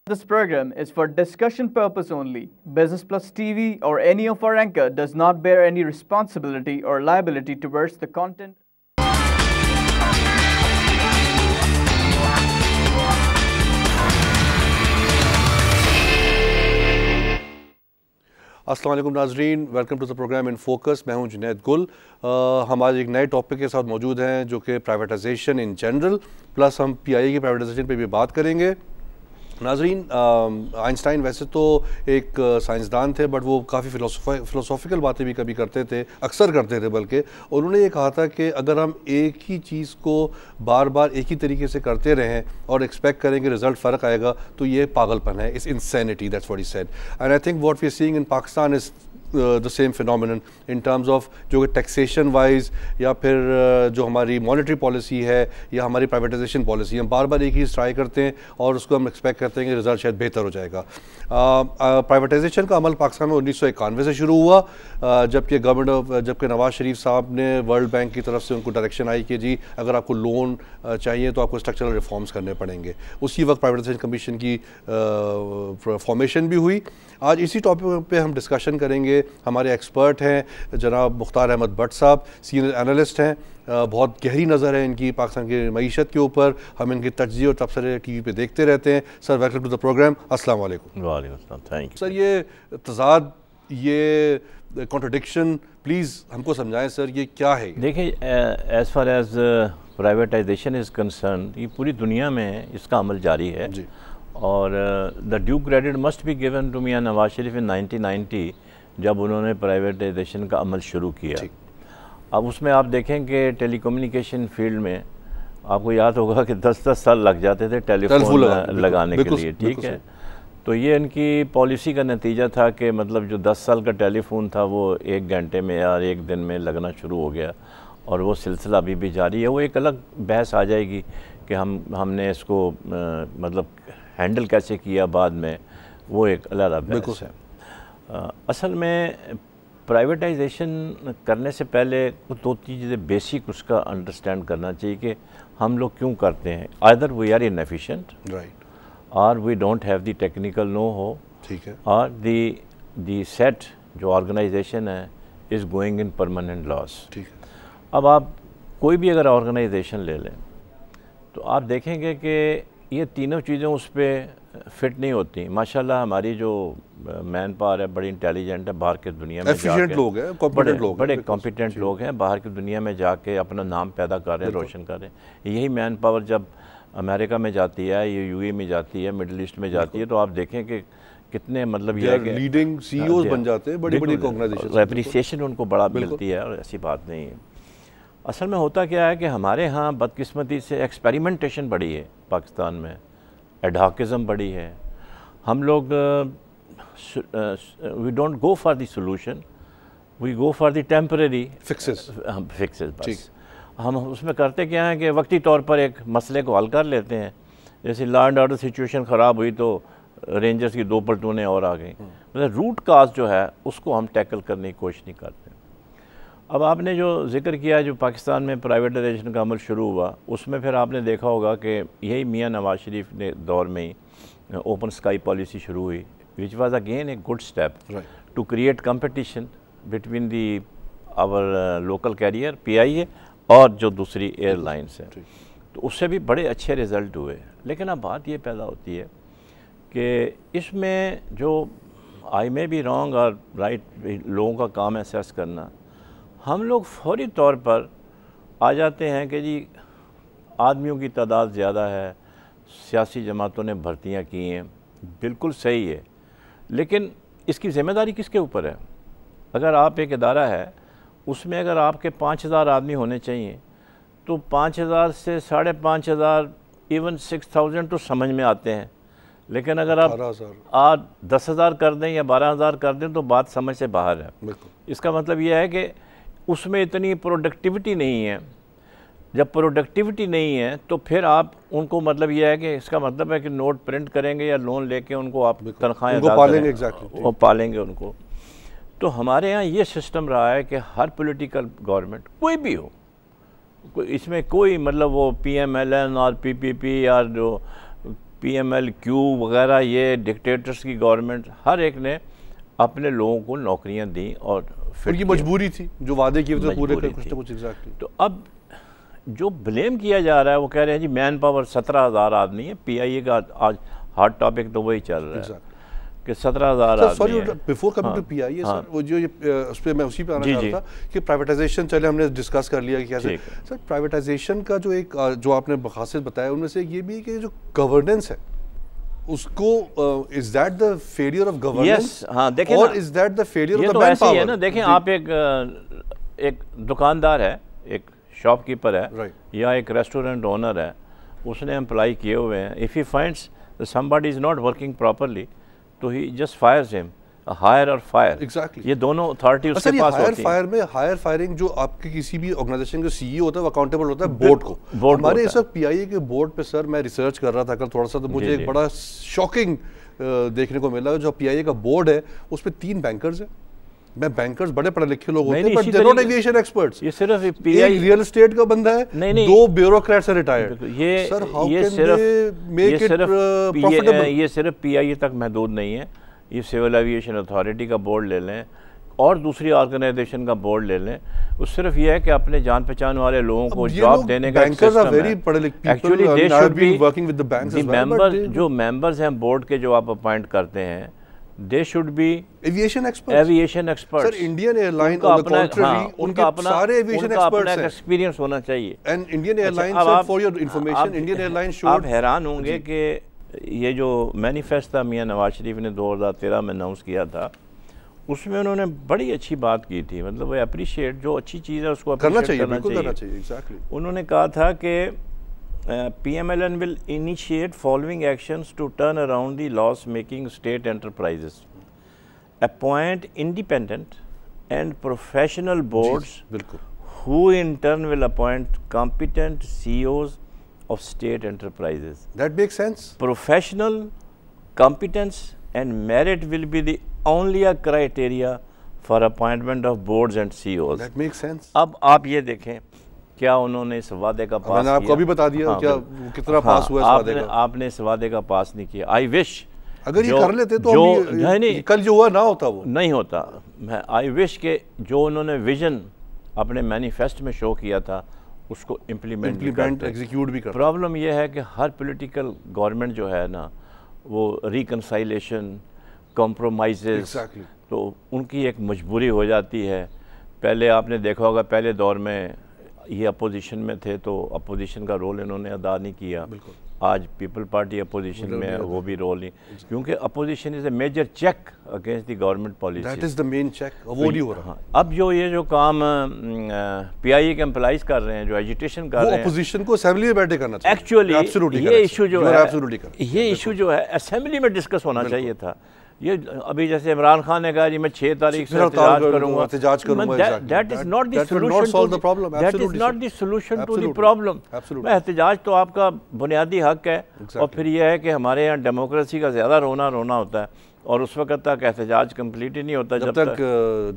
This program is for discussion purpose only. Business Plus TV or any of our anchor does not bear any responsibility or liability towards the content. अस्सलाम वालेकुम नाजरीन, welcome to the programme in focus. मैं हूं जुनैद गुल। हम आज एक नए टॉपिक के साथ मौजूद हैं जो कि प्राइवेटाइजेशन इन जनरल, प्लस हम पीआईए की प्राइवेटाइजेशन पे भी बात करेंगे। नाजरीन, आइंस्टाइन वैसे तो एक साइंसदान थे, बट वो काफ़ी फ़िलोसॉफ़िकल बातें भी कभी करते थे, अक्सर करते थे बल्कि। उन्होंने ये कहा था कि अगर हम एक ही चीज़ को बार बार एक ही तरीके से करते रहें और एक्सपेक्ट करें कि रिज़ल्ट फ़र्क आएगा, तो ये पागलपन है, it's insanity, that's what he said. And I think what we are seeing in Pakistan is the same phenomenon in terms of जो कि टैक्सेशन वाइज या फिर जो हमारी मॉनेटरी पॉलिसी है या हमारी प्राइवेटाइजेशन पॉलिसी, हम बार बार एक ही ट्राई करते हैं और उसको हम एक्सपेक्ट करते हैं कि रिजल्ट शायद बेहतर हो जाएगा। प्राइवेटाइजेशन का अमल पाकिस्तान में 1951 से शुरू हुआ, जबकि नवाज शरीफ साहब ने वर्ल्ड बैंक की तरफ से उनको डायरेक्शन आई कि जी अगर आपको लोन चाहिए तो आपको स्ट्रक्चरल रिफॉर्म्स करने पड़ेंगे। उसी वक्त प्राइवेटाइजेशन कमीशन की फॉर्मेशन भी हुई। आज इसी टॉपिक पे हम डिस्कशन करेंगे। हमारे एक्सपर्ट हैं जनाब मुख्तार अहमद भट्ट साहब, सीनियर एनालिस्ट हैं। बहुत गहरी नज़र है इनकी पाकिस्तान की मईशत के ऊपर। हम इनकी तज्ज़िया और तबसरे टीवी पे देखते रहते हैं। Sir, welcome to the programme. अस्सलाम वालेकुम। वालेकुम अस्सलाम, थैंक यू। सर, ये तज़ाद, ये कॉन्ट्रडिक्शन प्लीज़ हमको समझाएं सर, ये क्या है? देखिए, as far as privatisation is concern, ये पूरी दुनिया में इसका अमल जारी है जी। और the due credit must be given to Mian Nawaz Sharif in 1990, जब उन्होंने प्राइवेटाइजेशन का अमल शुरू किया। अब उसमें आप देखें कि टेलीकम्युनिकेशन फील्ड में आपको याद होगा कि 10-10 साल लग जाते थे टेलीफोन लगाने के लिए, ठीक है। तो ये इनकी पॉलिसी का नतीजा था कि मतलब जो 10 साल का टेलीफोन था वो 1 घंटे में या 1 दिन में लगना शुरू हो गया, और वो सिलसिला अभी भी जारी है। वो एक अलग बहस आ जाएगी कि हमने इसको मतलब हैंडल कैसे किया बाद में, वो एक अलग बहस है। असल में प्राइवेटाइजेशन करने से पहले 2-3 चीज़ें बेसिक उसका अंडरस्टैंड करना चाहिए कि हम लोग क्यों करते हैं। Either we are inefficient, right, और we don't have the technical know how, ठीक है, और दी सेट जो ऑर्गेनाइजेशन है is going in permanent loss, ठीक है। अब आप कोई भी अगर ऑर्गेनाइजेशन ले लें तो आप देखेंगे कि ये तीनों चीज़ें उस पर फिट नहीं होती। माशाल्लाह हमारी जो मैन पावर है बड़ी इंटेलिजेंट है, बाहर की दुनिया में एफिशिएंट लोग हैं, बड़े कॉम्पिटेंट लोग हैं, बाहर की दुनिया में जाके अपना नाम पैदा कर रहे हैं, रोशन कर रहे हैं। यही मैन पावर जब अमेरिका में जाती है, ये यूएई में जाती है, मिडल ईस्ट में जाती है, तो आप देखें कि कितने मतलब ये लीडिंग सीईओज बन जाते हैं, बड़ी बड़ी ऑर्गेनाइजेशन, एप्रिसिएशन उनको बड़ा मिलती है, और ऐसी बात नहीं है। असल में होता क्या है कि हमारे यहाँ बदकिस्मती से एक्सपेरिमेंटेशन बड़ी है पाकिस्तान में, एडहॉकिज़म बड़ी है। हम लोग we don't go for the solution, we go for the temporary fixes बस। हम उसमें करते क्या है कि वक्ती तौर पर एक मसले को हल कर लेते हैं। जैसे लॉ एंड ऑर्डर सिचुएशन ख़राब हुई तो रेंजर्स की 2 प्लटूनें और आ गई, मतलब रूट काज जो है उसको हम टैकल करने की कोशिश नहीं करते। अब आपने जो जिक्र किया, जो पाकिस्तान में प्राइवेटाइजेशन का अमल शुरू हुआ, उसमें फिर आपने देखा होगा कि यही मियां नवाज शरीफ ने दौर में ही ओपन स्काई पॉलिसी शुरू हुई, which was again a good step to create competition between the our local carrier PIA और जो दूसरी एयरलाइंस है, तो उससे भी बड़े अच्छे रिज़ल्ट हुए। लेकिन अब बात ये पैदा होती है कि इसमें जो आई मे बी रॉन्ग और राइट, लोगों का काम एसेस करना, हम लोग फौरी तौर पर आ जाते हैं कि जी आदमियों की तादाद ज़्यादा है, सियासी जमातों ने भर्तियां की हैं, बिल्कुल सही है, लेकिन इसकी ज़िम्मेदारी किसके ऊपर है? अगर आप एक इदारा है, उसमें अगर आपके 5000 आदमी होने चाहिए, तो 5000 से 5500, इवन 6000 तो समझ में आते हैं, लेकिन अगर आप 10,000 कर दें या 12,000 कर दें तो बात समझ से बाहर है। इसका मतलब यह है कि उसमें इतनी प्रोडक्टिविटी नहीं है। जब प्रोडक्टिविटी नहीं है तो फिर आप उनको, मतलब यह है कि इसका मतलब है कि नोट प्रिंट करेंगे या लोन लेके उनको आप तनख्वाहें पालेंगे, वो पालेंगे उनको। तो हमारे यहाँ ये सिस्टम रहा है कि हर पॉलिटिकल गवर्नमेंट कोई भी हो, इसमें कोई मतलब वो PMLN और PPP या जो PML-Q वगैरह, ये डिक्टेटर्स की गवर्नमेंट, हर एक ने अपने लोगों को नौकरियां दी और उनकी मजबूरी थी, जो वादे किए थे पूरे कर कुछ ना कुछ। एग्जैक्टली। तो अब जो ब्लेम किया जा रहा है वो कह रहे हैं जी मैन पावर 17,000 आदमी है। PIA का आज हॉट टॉपिक तो वही चल रहा है कि 17,000 आदमी है। Before coming to PIA sir, वो जो उस पर मैं उसी पे आना चाह रहा था कि प्राइवेटाइजेशन, चले हमने डिस्कस कर लिया कि कैसे सर प्राइवेटाइजेशन का जो एक जो आपने खासियत बताया उनमें से ये भी कि जो गवर्नेंस है उसको, is that the failure of governance? हाँ देखें, और is that the failure of the man power? ऐसे ही है ना, देखें आप एक दुकानदार है, एक शॉपकीपर है या एक रेस्टोरेंट ओनर है, उसने एम्प्लॉय किए हुए हैं। If he finds somebody is not working properly तो ही जस्ट फायर्स हिम, हायर और फायर। एग्जैक्टली, ये दोनों अथॉरिटी उसके पास होती है। फायर में हायर फायरिंग जो आपके किसी भी ऑर्गेनाइजेशन का CEO होता है वो अकाउंटेबल होता है बोर्ड को। हमारे इस वक्त PIA के बोर्ड पे सर मैं रिसर्च कर रहा था कल थोड़ा सा, तो मुझे एक बड़ा शॉकिंग देखने को मिला। जो PIA का बोर्ड है उस पर 3 बैंकर्स हैं। मैं बैंकर्स बड़े पढ़े लिखे लोग होते हैं but they not aviation experts. ये सिर्फ PIA रियल एस्टेट का बंदा है, नहीं 2 ब्यूरोक्रेट्स हैं रिटायर्ड। ये सर हाउ ये can they make it profitable? ये सिर्फ PIA तक महदूद नहीं है, ये सिविल एविएशन अथॉरिटी का बोर्ड ले लें और दूसरी ऑर्गेनाइजेशन का बोर्ड ले लें। वो सिर्फ ये है कि अपने जान पहचान वाले लोगों को जॉब देने का सिस्टम है। Actually they should be working with the banks as well. जो मेंबर्स हैं बोर्ड के, जो आप अपॉइंट करते हैं, they should be aviation experts. Sir, Indian Airlines on the contrary, उनके सारे aviation experts हैं। एक्सपीरियंस होना चाहिए। And Indian Airlines, sir, for your information, Indian Airlines should। आप हैरान होंगे कि ये जो मैनिफेस्ट था मियां नवाज शरीफ ने 2013 में अनाउंस किया था, उसमें उन्होंने बड़ी अच्छी बात की थी। मतलब वो अप्रिशिएट, जो अच्छी चीज़ है उसको करना चाहिए, बिल्कुल करना चाहिए। एग्जैक्टली। उन्होंने कहा था कि PMLN will initiate following actions to turn around the loss-making state enterprises. Appoint independent and professional boards who in turn will appoint competent CEOs of state enterprises. That makes sense. Professional competence and merit will be the only criteria for appointment of boards and CEOs. That makes sense. अब आप ये देखें क्या उन्होंने इस वादे का पास मैंने आपको अभी बता दिया क्या कितना पास हुआ इस वादे का। आपने इस वादे का पास नहीं किया। आई विश अगर ये कर लेते तो नहीं, कल जो हुआ ना होता, वो नहीं होता। मैं आई विश के जो उन्होंने विजन अपने मैनिफेस्ट में शो किया था उसको इम्प्लीमेंट एग्जीक्यूट भी कर। प्रॉब्लम यह है कि हर पॉलिटिकल गवर्नमेंट जो है ना, वो रिकन्साइलेशन, कॉम्प्रोमाइजेस, तो उनकी एक मजबूरी हो जाती है। पहले आपने देखा होगा, पहले दौर में ये अपोजिशन में थे तो अपोजिशन का रोल इन्होंने अदा नहीं किया। आज पीपल पार्टी अपोजिशन में है, वो भी रोल नहीं, क्योंकि opposition is a major check against the government policy. That is the main check, वो नहीं हो रहा। अब जो काम PIA के एम्प्लॉइज कर रहे हैं, जो एजुटेशन कर रहे हैं, अपोजिशन को असेंबली में बैठे करना चाहिए। एक्चुअली ये इशू जो है असेंबली में डिस्कस होना चाहिए था। ये अभी जैसे इमरान खान ने कहा जी मैं 6 तारीख से एहतजाज करूंगा, that is not the solution to the problem. एहतजाज तो आपका बुनियादी हक है, और फिर यह है कि हमारे यहाँ डेमोक्रेसी का ज़्यादा रोना होता है, और उस वक्त तक एहतजाज कंप्लीट ही नहीं होता जब तक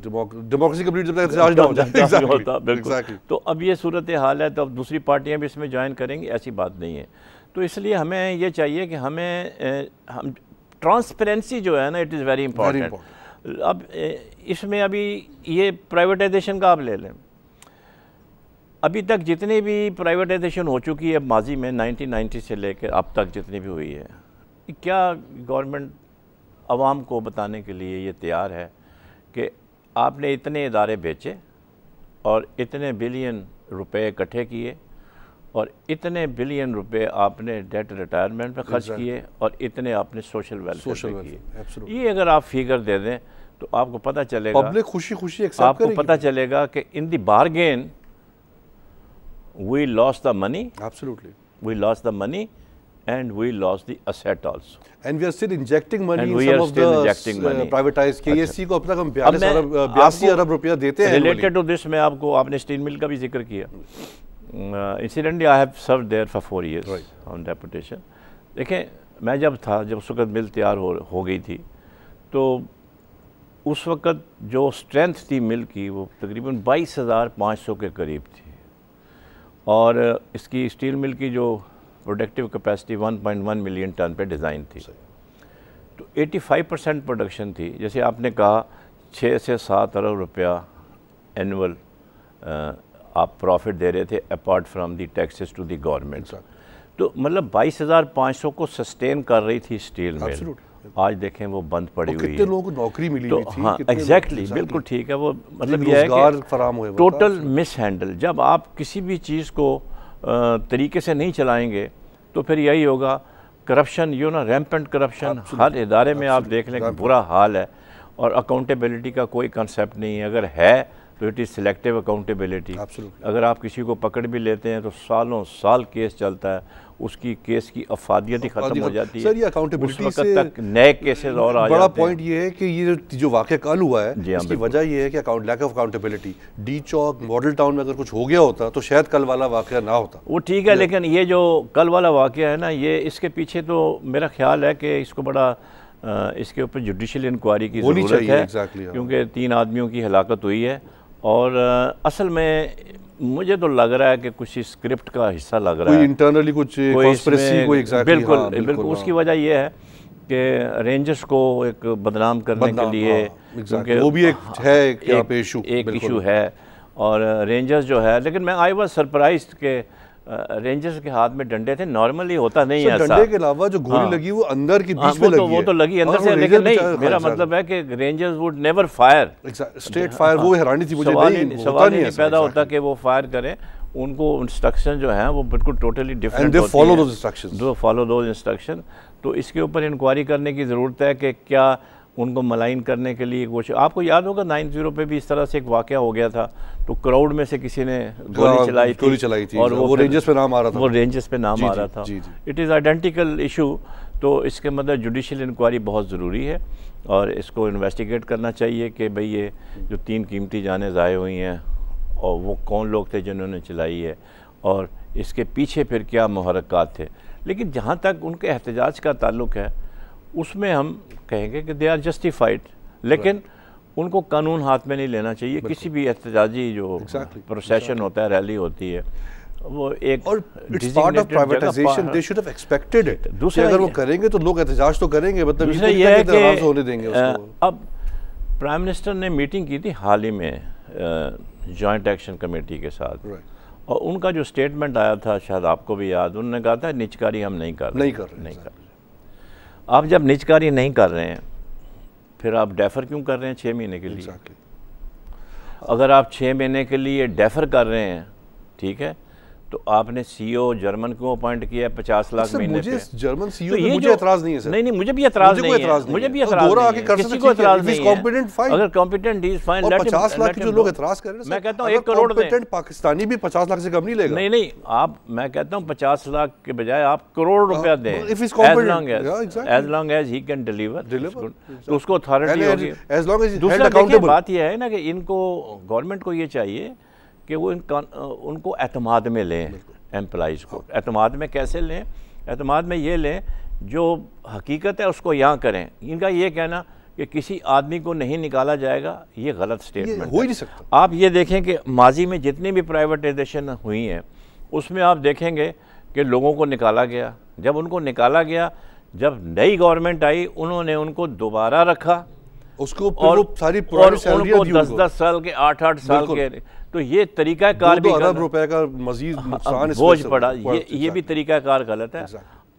डेमोक्रेसी कंप्लीट, जब तक एहतजाज ना हो जाए होता। बिल्कुल। तो अब ये सूरत हाल है, तो अब दूसरी पार्टियाँ भी इसमें ज्वाइन करेंगी, ऐसी बात नहीं है। तो इसलिए हमें ये चाहिए कि हम ट्रांसपेरेंसी जो है ना, इट इज़ वेरी इंपॉर्टेंट। अब इसमें अभी ये प्राइवेटाइजेशन का आप ले लें, अभी तक जितनी भी प्राइवेटाइजेशन हो चुकी है माजी में 1990 से लेकर अब तक जितनी भी हुई है, क्या गवर्नमेंट आवाम को बताने के लिए ये तैयार है कि आपने इतने इदारे बेचे और इतने बिलियन रुपए इकट्ठे किए और इतने बिलियन रुपए आपने डेट रिटायरमेंट पे खर्च किए और इतने आपने सोशल वेलफेयर पे किए। ये अगर आप फिगर दे दें तो आपको पता चलेगा, पब्लिक खुशी आपको पता चलेगा कि in the bargain we lost the money, absolutely we lost the money and we lost the asset also. And we are still injecting money in some of the privatized KSC को। अब तक हम 82 अरब रुपया देते हैं। Related to this, मैं आपने steel mill का भी जिक्र किया। Incidentally, I have served there for 4 years on deputation. देखें, मैं जब उस वक्त मिल तैयार हो गई थी, तो उस वक्त जो स्ट्रेंथ थी मिल की वो तकरीबन 22,500 के करीब थी, और इसकी स्टील मिल की जो प्रोडक्टिव कैपेसिटी 1.1 मिलियन टन पे डिज़ाइन थी, तो 85% प्रोडक्शन थी। जैसे आपने कहा 6 से 7 अरब रुपया एनुअल आप प्रॉफिट दे रहे थे apart from the taxes to the government, तो मतलब 22,500 को सस्टेन कर रही थी स्टील मिल। आज देखें वो बंद पड़ी हुई है, कितने लोगों को नौकरी मिली हुई थी। हाँ एग्जैक्टली, बिल्कुल ठीक है। वो मतलब ये है कि टोटल मिस हैंडल। जब आप किसी भी चीज़ को तरीके से नहीं चलाएंगे तो फिर यही होगा, करप्शन, रैम्पेंट करप्शन हर इदारे में आप देख लें बुरा हाल है, और अकाउंटेबिलिटी का कोई कंसेप्ट नहीं है। अगर है तो इट इज़ सिलेक्टिव अकाउंटेबिलिटी। अगर आप किसी को पकड़ भी लेते हैं तो सालों साल केस चलता है, उसकी केस की अफादियत ही खत्म हो जाती है। सर ये अकाउंटेबिलिटी से तक नए केसेस और आ जाते हैं। बड़ा पॉइंट ये है कि ये जो वाक़या कल हुआ है इसकी वजह ये है कि lack of accountability. D Chowk Model Town में अगर कुछ हो गया होता तो शायद कल वाला वाक़या ना होता। वो ठीक है, लेकिन ये जो कल वाला वाक़या है ना, ये इसके पीछे तो मेरा ख्याल है कि इसको बड़ा इसके ऊपर जुडिशल इंक्वायरी की ज़रूरत है, क्योंकि 3 आदमियों की हलाकत हुई है। और असल में मुझे तो लग रहा है कि कुछ स्क्रिप्ट का हिस्सा लग रहा है, इंटरनली कुछ कॉन्स्पिरेसी, कोई एग्जैक्टली। बिल्कुल बिल्कुल। उसकी वजह यह है कि रेंजर्स को एक बदनाम करने के लिए, क्योंकि वो भी एक है एक इशू है। और रेंजर्स जो है, लेकिन मैं आई वाज सरप्राइज्ड कि रेंजर्स के हाथ में डंडे थे। नॉर्मली होता नहीं है ऐसा। डंडे के अलावा जो गोली लगी वो अंदर की बीच में लगी है। वो तो लगी अंदर से, लेकिन नहीं, मेरा मतलब है कि rangers would never fire straight fire. वो हैरानी थी मुझे, सवाल नहीं पैदा होता कि वो फायर करें। उनको इंस्ट्रक्शन जो है वो बिल्कुल टोटली डिफरेंट होती है, फॉलो दोज इंस्ट्रक्शन। तो इसके ऊपर इंक्वायरी करने की ज़रूरत है कि क्या उनको मलाइन करने के लिए कुछ। आपको याद होगा 9/0 पे भी इस तरह से एक वाक़या हो गया था, तो क्राउड में से किसी ने गोली चलाई थी और वो रेंजर्स पे नाम आ रहा था। वो रेंजर्स पे नाम आ रहा था। It is identical issue. तो इसके मतलब जुडिशल इंक्वायरी बहुत ज़रूरी है और इसको इन्वेस्टिगेट करना चाहिए कि भाई ये जो 3 कीमती जानें ज़ाय हुई हैं और वो कौन लोग थे जिन्होंने चलाई है, और इसके पीछे फिर क्या मुहर्रिकात थे। लेकिन जहाँ तक उनके एहतजाज का ताल्लुक़ है उसमें हम कहेंगे कि दे आर जस्टिफाइड, लेकिन उनको कानून हाथ में नहीं लेना चाहिए। किसी भी एहतजाजी जो प्रोसेशन होता है, रैली होती है, वो एक और it's part of privatisation, they should have expected it. दूसरा अगर वो करेंगे तो लोग एहतजाज तो करेंगे, मतलब ये है कि आराम से होने देंगे उसको। अब प्राइम मिनिस्टर ने मीटिंग की थी हाल ही में जॉइंट एक्शन कमेटी के साथ, और उनका जो स्टेटमेंट आया था, शायद आपको भी याद, उन्होंने कहा था निजकारी हम नहीं कर रहे। आप जब निजकारी नहीं कर रहे हैं फिर आप डेफर क्यों कर रहे हैं 6 महीने के लिए? अगर आप 6 महीने के लिए डेफर कर रहे हैं, ठीक है, तो आपने सीईओ जर्मन क्यों अपॉइंट किया है 50 लाख महीने पे? जर्मन सीईओ पे मुझे एतराज नहीं है सर। नहीं, मुझे भी एतराज नहीं है, मुझे भी एतराज नहीं है, किसी को एतराज नहीं है। अगर competent is fine, let him. 50 lakh के जो लोग एतराज कर रहे हैं, मैं कहता हूं 1 करोड़ दें। पाकिस्तानी भी 50 लाख से कम नहीं लेगा। नहीं, आप, मैं कहता हूं 50 लाख के बजाय आप करोड़ रुपया दें, as long as he can deliver, तो उसको अथॉरिटी होगी। दूसरा बात यह है ना कि इनको, गवर्नमेंट को ये चाहिए कि वो उनको एतमाद में लें, एम्प्लॉइज़ को एतमाद में कैसे लें? एतमाद में ये लें जो हकीकत है उसको यहाँ करें। इनका ये कहना कि किसी आदमी को नहीं निकाला जाएगा, ये गलत स्टेटमेंट हो ही नहीं सकता। आप ये देखें कि माजी में जितनी भी प्राइवेटाइजेशन हुई हैं उसमें आप देखेंगे कि लोगों को निकाला गया। जब उनको निकाला गया, जब नई गवर्नमेंट आई, उन्होंने उनको दोबारा रखा, उसको और वो सारी उनको 10-10 साल के, 8-8 साल के, तो ये तरीकाकार भी अरब रुपए का मजीद नुकसान बोझ पड़ा। ये भी तरीकाकार गलत है।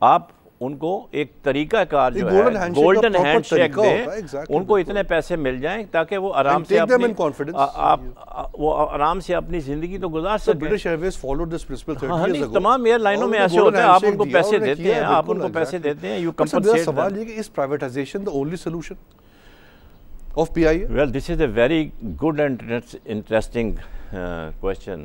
आप उनको एक तरीकाकार जो है गोल्डन हैंडशेक दें, उनको इतने पैसे मिल जाएं ताकि वो आराम से वो आराम से अपनी जिंदगी तो गुजार सके। British Airways followed this principle. तमाम एयरलाइनों में ऐसे होता है, आप उनको पैसे देते हैं, आप उनको पैसे देते हैं, यू कंपनसेट। सवाल ये कि इस privatisation the only solution of PIA? Well, this is a very good and interesting question.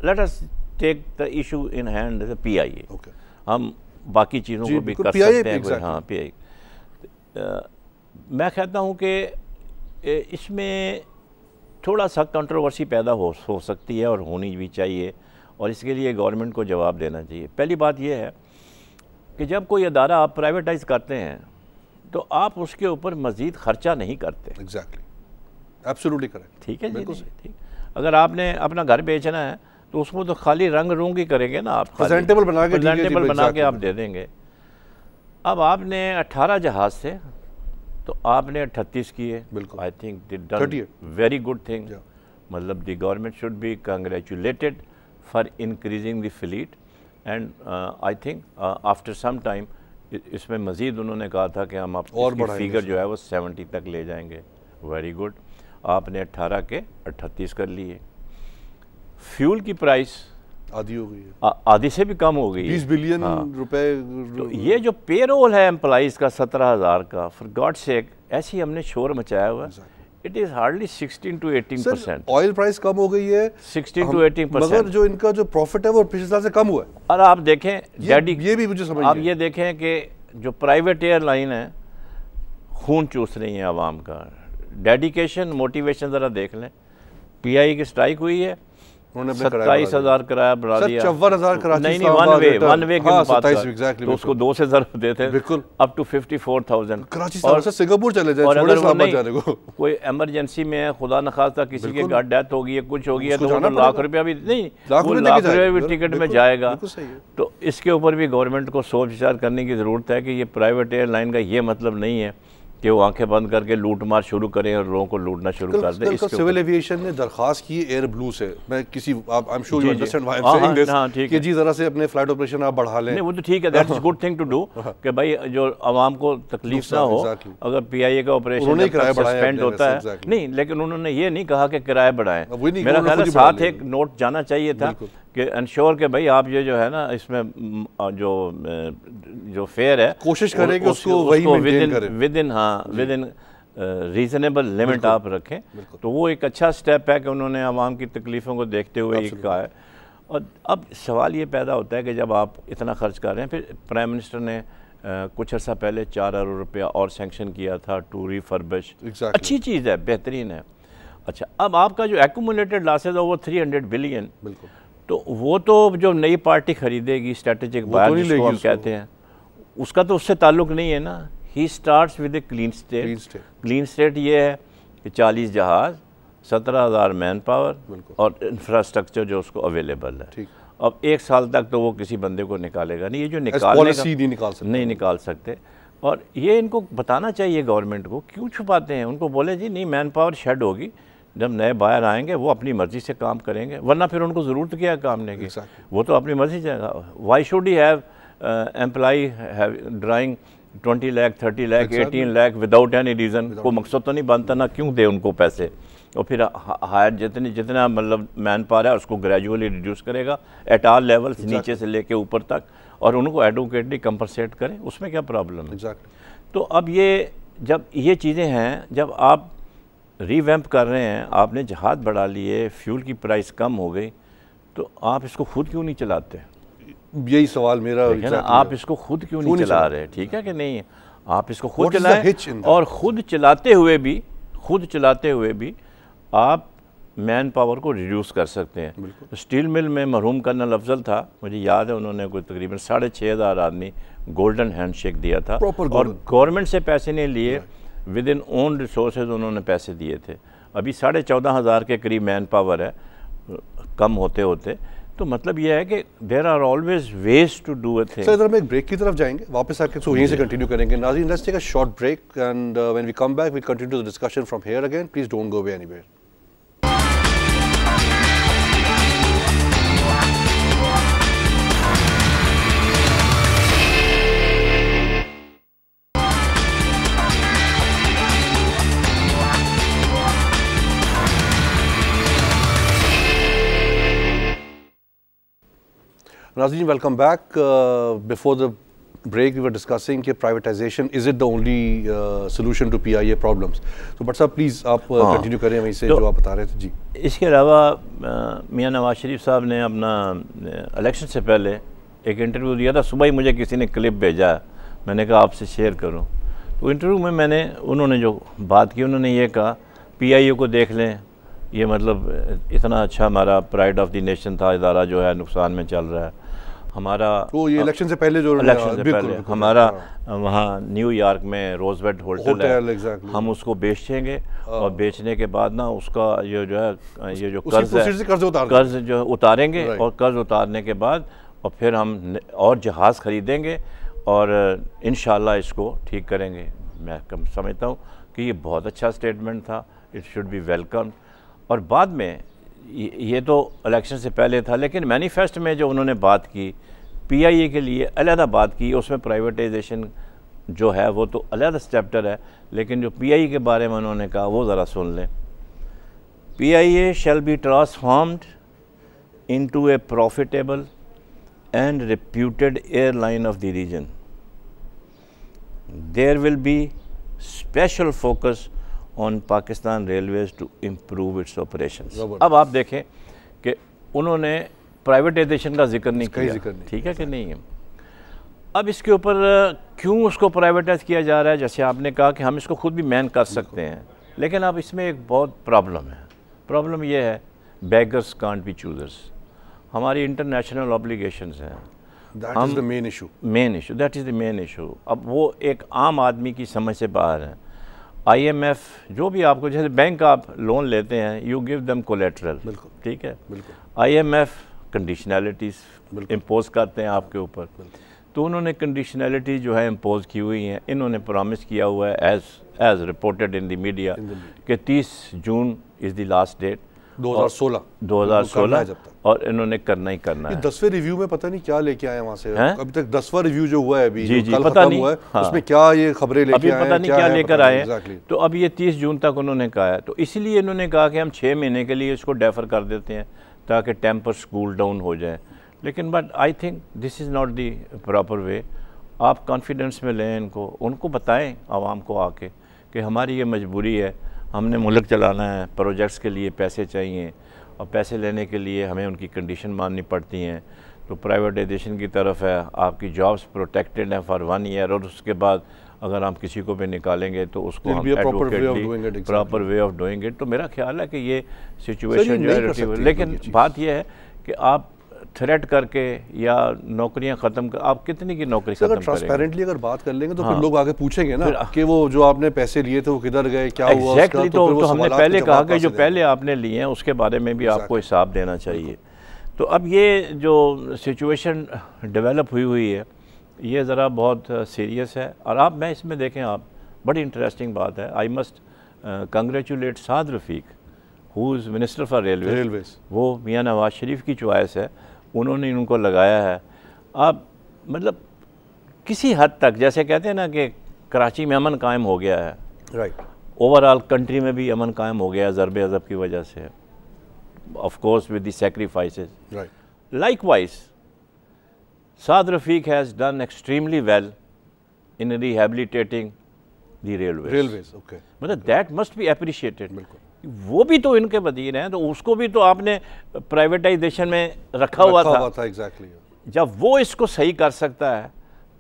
Let us take the issue in hand as a PIA. Okay. हम बाकी चीज़ों को भी कर सकते हैं। हाँ, PIA। मैं कहता हूँ कि इसमें थोड़ा सा कंट्रोवर्सी पैदा हो सकती है और होनी भी चाहिए, और इसके लिए गवर्नमेंट को जवाब देना चाहिए। पहली बात यह है कि जब कोई अदारा आप प्राइवेटाइज करते हैं तो आप उसके ऊपर मज़ीद ख़र्चा नहीं करते। Exactly, absolutely correct. ठीक है जी, ठीक। अगर आपने अपना घर बेचना है तो उसमें तो खाली रंग रूंग ही करेंगे ना आप, प्रेजेंटेबल बना के, प्रेजेंटेबल बना के आप दे देंगे। अब आपने 18 जहाज़ थे तो आपने 38 किए, बिल्कुल, I think they done very good thing. मतलब the government should be congratulated for increasing the fleet and I think after some time इसमें मज़ीद उन्होंने कहा था कि हम आपकी फिगर जो है वो 70 तक ले जाएंगे। वेरी गुड, आपने 18 के 38 कर लिए। फ्यूल की प्राइस आधी हो गई है, आधी से भी कम हो गई, 20 बिलियन रुपए। तो ये जो पेरोल है एम्प्लॉइज़ का 17,000 का, फॉर गॉड सेक ऐसी हमने शोर मचाया हुआ, it is hardly 16 to 18%। Oil price कम हो गई है 16 to 18%, मगर जो इनका जो प्रॉफिट है वो पिछले साल से कम हुआ है। और आप देखें ये भी मुझे समझ, आप ये देखें कि जो प्राइवेट एयरलाइन है खून चूस रही है आवाम का। डेडिकेशन, मोटिवेशन ज़रा देख लें। PI की स्ट्राइक हुई है, उन्होंने 27,000 किराया बढ़ा दिया, 54,000 कराची, नहीं वन वे की बात कर, तो उसको 2 से ज़रूर देते बिल्कुल, अप टू 54,000 कराची से सिंगापुर चले जाए, और अगर वो नहीं जाने को कोई एमरजेंसी में है, खुदा न खास्ता किसी के घर डेथ हो गई है, कुछ हो गया, तो वो लाख रुपया भी नहीं, लाख रुपये भी टिकट में जाएगा। तो इसके ऊपर भी गवर्नमेंट को सोच विचार करने की ज़रूरत है कि ये प्राइवेट एयरलाइन का ये मतलब नहीं है कि वो आंखें बंद करके लूट मार शुरू करें और लोगों को लूटना शुरू कर दें। सिविल एविएशन ने दरखास्त की एयर ब्लू से, मैं किसी I am sure you understand why I am saying this, कि जी जरा से अपने फ्लाइट ऑपरेशन आप बढ़ा लें। नहीं वो तो ठीक है, that is good thing to do कि भाई जो आवाम को तकलीफ ना हो। अगर PIA का ऑपरेशन सस्पेंड होता है नहीं, लेकिन उन्होंने ये नहीं कहा कि किराया बढ़ाएं। मेरा ख्याल है साथ एक नोट जाना चाहिए था कि इंश्योर के भाई आप ये जो है ना इसमें जो फेयर है कोशिश करें कि उसको वही मेंटेन करें, विद इन रीजनेबल लिमिट आप रखें। तो वो एक अच्छा स्टेप है कि उन्होंने आवाम की तकलीफ़ों को देखते हुए ये कहा है। और अब सवाल ये पैदा होता है कि जब आप इतना खर्च कर रहे हैं, फिर प्राइम मिनिस्टर ने कुछ अर्सा पहले 4 अरब रुपया और सेंक्शन किया था टू रिफर्बिश, अच्छी चीज़ है, बेहतरीन है। अच्छा, अब आपका जो एक्यूमुलेटेड लॉसेज है वो 300 बिलियन, तो वो तो जो नई पार्टी खरीदेगी, स्ट्रेटेजिक बायर जिसको हम कहते हैं, उसका तो उससे ताल्लुक नहीं है ना। He starts with a clean state. Clean state ये है कि 40 जहाज़, 17,000 मैन पावर और इंफ्रास्ट्रक्चर जो उसको अवेलेबल है। अब 1 साल तक तो वो किसी बंदे को निकालेगा नहीं, ये जो नहीं निकाल सकते। और ये इनको बताना चाहिए गवर्नमेंट को, क्यों छुपाते हैं? उनको बोले जी नहीं, मैन पावर शेड होगी, जब नए बायर आएंगे वो अपनी मर्ज़ी से काम करेंगे, वरना फिर उनको ज़रूरत क्या है काम करने की, वो तो अपनी मर्ज़ी से। Why should he have employee drawing 20 lakh 30 lakh 18 lakh without any reason? को मकसद तो नहीं बनता ना, क्यों दे उनको पैसे? और फिर हायर जितना मतलब मैन पावर है उसको ग्रेजुअली रिड्यूस करेगा एट ऑल लेवल्स, नीचे से लेके ऊपर तक, और उनको एडवोकेटली कंपनसेट करें, उसमें क्या प्रॉब्लम है? तो अब ये जब ये चीज़ें हैं, जब आप रीवैम्प कर रहे हैं, आपने जहाज़ बढ़ा लिए, फ्यूल की प्राइस कम हो गई, तो आप इसको खुद क्यों नहीं चलाते? यही सवाल मेरा है ना, आप इसको खुद क्यों नहीं चला रहे? ठीक है कि नहीं, आप इसको खुद चलाएं, और खुद चलाते हुए भी आप मैन पावर को रिड्यूस कर सकते हैं। स्टील मिल में मरहूम कर्नल अफजल था, मुझे याद है, उन्होंने कोई तकरीबन 6,500 आदमी गोल्डन हैंडशेक दिया था, और गवर्नमेंट से पैसे नहीं लिए, विद इन ओन रिसोर्सेज उन्होंने पैसे दिए थे। अभी 14,500 के करीब मैन पावर है, कम होते होते। तो मतलब ये है कि there are always ways to do a thing. Sir, इधर हम एक ब्रेक की तरफ जाएंगे, वापस आके तो यहीं से कंटिन्यू करेंगे। नाज़रीन, let's take a short break and when we come back we continue the discussion from here again. Please don't go away anywhere. Nazreen, welcome back. Before the break, we were discussing कि privatization is it the only solution to PIA problems. So, but sir, please आप continue करें वहीं से जो आप बता रहे थे जी। इसके अलावा मियां नवाज शरीफ साहब ने अपना इलेक्शन से पहले एक इंटरव्यू दिया था। सुबह ही मुझे किसी ने क्लिप भेजा, मैंने कहा आपसे शेयर करूं। तो इंटरव्यू में उन्होंने जो बात की, उन्होंने ये कहा PIA को देख लें, ये मतलब इतना अच्छा हमारा प्राइड ऑफ द नेशन था इदारा, जो है नुकसान में चल रहा है। हमारा वो ये इलेक्शन से पहले जो इलेक्शन से पहले हमारा वहाँ न्यूयॉर्क में रोजवेल्ट होटल है, हम उसको बेचेंगे और बेचने के बाद ना उसका ये जो है ये जो कर्ज है कर्ज जो उतारेंगे और कर्ज उतारने के बाद और फिर हम और जहाज़ खरीदेंगे और इंशाल्लाह इसको ठीक करेंगे। मैं समझता हूँ कि ये बहुत अच्छा स्टेटमेंट था, इट शुड बी वेलकम। और बाद में ये तो इलेक्शन से पहले था, लेकिन मैनिफेस्टो में जो उन्होंने बात की पीआईए के लिए अलहदा बात की, उसमें प्राइवेटाइजेशन जो है वो तो अलहदा चैप्टर है, लेकिन जो पीआईए के बारे में उन्होंने कहा वो ज़रा सुन लें। PIA shall be transformed into A profitable and reputed airline of the region. There will be special focus on Pakistan Railways to improve its operations. अब आप देखें कि उन्होंने प्राइवेटाइजेशन का जिक्र नहीं किया, ठीक है कि नहीं है। अब इसके ऊपर क्यों उसको प्राइवेटाइज किया जा रहा है? जैसे आपने कहा कि हम इसको खुद भी मैन कर सकते हैं, लेकिन अब इसमें एक बहुत प्रॉब्लम है। प्रॉब्लम यह है बेगर्स कांट बी चूजर्स। हमारी इंटरनेशनल ऑब्लिगेशंस हैं, that is the main issue, that is the main issue. अब वो एक आम आदमी की समझ से बाहर है। आईएमएफ जो भी आपको, जैसे बैंक आप लोन लेते हैं, यू गिव देम कोलेटरल, ठीक है। आईएमएफ कंडीशनैलिटीज़ इम्पोज करते हैं आपके ऊपर, तो उन्होंने कंडीशनैलिटी जो है इम्पोज की हुई हैं। इन्होंने प्रॉमिस किया हुआ है as reported in the media कि 30 June is the last date 2016 और इन्होंने करना ही करना है। 10वें रिव्यू में पता नहीं क्या लेके आए वहाँ से, अभी तक 10वां रिव्यू जो हुआ है अभी जी, कल पता खत्म नहीं हुआ है, हाँ। उसमें क्या ये खबरें लेके आए, पता नहीं क्या लेकर आए। exactly। तो अब ये 30 जून तक उन्होंने कहा है, तो इसलिए इन्होंने कहा कि हम 6 महीने के लिए इसको डेफर कर देते हैं ताकि टेम्पर कूल डाउन हो जाए। लेकिन but I think this is not the proper way. आप कॉन्फिडेंस में लें इनको, उनको बताएं आवाम को आके कि हमारी ये मजबूरी है, हमने मुल्क चलाना है, प्रोजेक्ट्स के लिए पैसे चाहिए और पैसे लेने के लिए हमें उनकी कंडीशन माननी पड़ती हैं। तो प्राइवेटाइजेशन की तरफ है, आपकी जॉब्स प्रोटेक्टेड हैं फॉर 1 ईयर, और उसके बाद अगर आप किसी को भी निकालेंगे तो उसको हम adequately proper way of doing it. तो मेरा ख्याल है कि ये सिचुएशन जो है, लेकिन बात यह है कि आप थ्रेट करके या नौकरियां खत्म कर, आप कितनी की नौकरी खत्म करेंगे? ट्रांसपेरेंटली अगर बात कर लेंगे तो फिर लोग आगे पूछेंगे ना कि वो जो आपने पैसे लिए थे वो किधर गए, क्या हुआ एग्जैक्टली। तो हमने पहले कहा कि जो पहले आपने लिए हैं उसके बारे में भी आपको हिसाब देना चाहिए। तो अब ये जो सिचुएशन डेवलप हुई है ये ज़रा बहुत सीरियस है। और आप मैं इसमें देखें, आप बड़ी इंटरेस्टिंग बात है, I must congratulate Saad Rafiq who is minister for railways. वो मियाँ नवाज शरीफ की चॉइस है, उन्होंने इनको लगाया है। अब मतलब किसी हद तक जैसे कहते हैं ना कि कराची में अमन कायम हो गया है, राइट, ओवरऑल कंट्री में भी अमन कायम हो गया है ज़रब अज़ब की वजह से, of course with the sacrifices. Right. Likewise Saad Rafique has done extremely well in rehabilitating the railways. Okay, मतलब दैट मस्ट बी अप्रिशिएटेड। बिल्कुल, वो भी तो इनके वजीर हैं, तो उसको भी तो आपने प्राइवेटाइजेशन में रखा हुआ था। exactly। जब वो इसको सही कर सकता है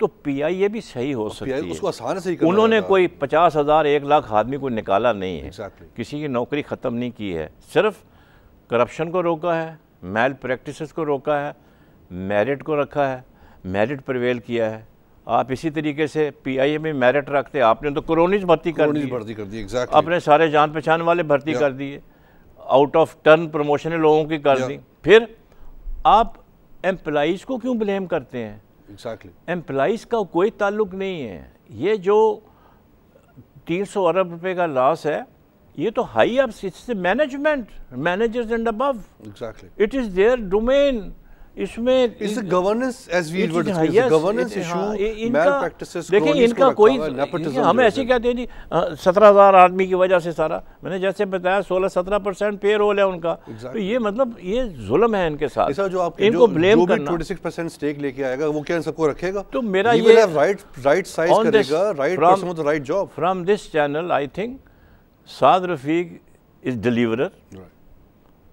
तो पीआईए भी सही हो सकती है। उसको आसान सही करना उन्होंने कोई 50,000 1 लाख आदमी को निकाला नहीं है, exactly। किसी की नौकरी ख़त्म नहीं की है, सिर्फ करप्शन को रोका है, मैल प्रैक्टिसेस को रोका है, मेरिट को रखा है, मेरिट प्रिवेल किया है। आप इसी तरीके से पीआईए में मेरिट रखते, आपने तो कॉलोनीज भर्ती कर दी, exactly। अपने सारे जान पहचान वाले भर्ती कर दिए, आउट ऑफ टर्न प्रमोशन लोगों की कर दी। फिर आप एम्प्लॉइज़ को क्यों ब्लेम करते हैं? एग्जैक्टली, एम्प्लॉइज़ का कोई ताल्लुक नहीं है। ये जो 300 अरब रुपए का लॉस है, ये तो high up management, managers and above, exactly, it is their domain. इसमें is governance as we word governance issue, malpractices. देखिए इनका कोई, हम ऐसे कहते हैं जी 17,000 आदमी की वजह से सारा, मैंने जैसे बताया 16-17% पे रोल है उनका। तो ये मतलब ये जुल्म है इनके साथ। जो इनको ब्लेम करना, 26% स्टेक लेके आएगा वो क्या इन सबको रखेगा? तो मेरा ये राइट साइज करेगा, right person with the right job. From this channel I think Saad Rafiq is deliverer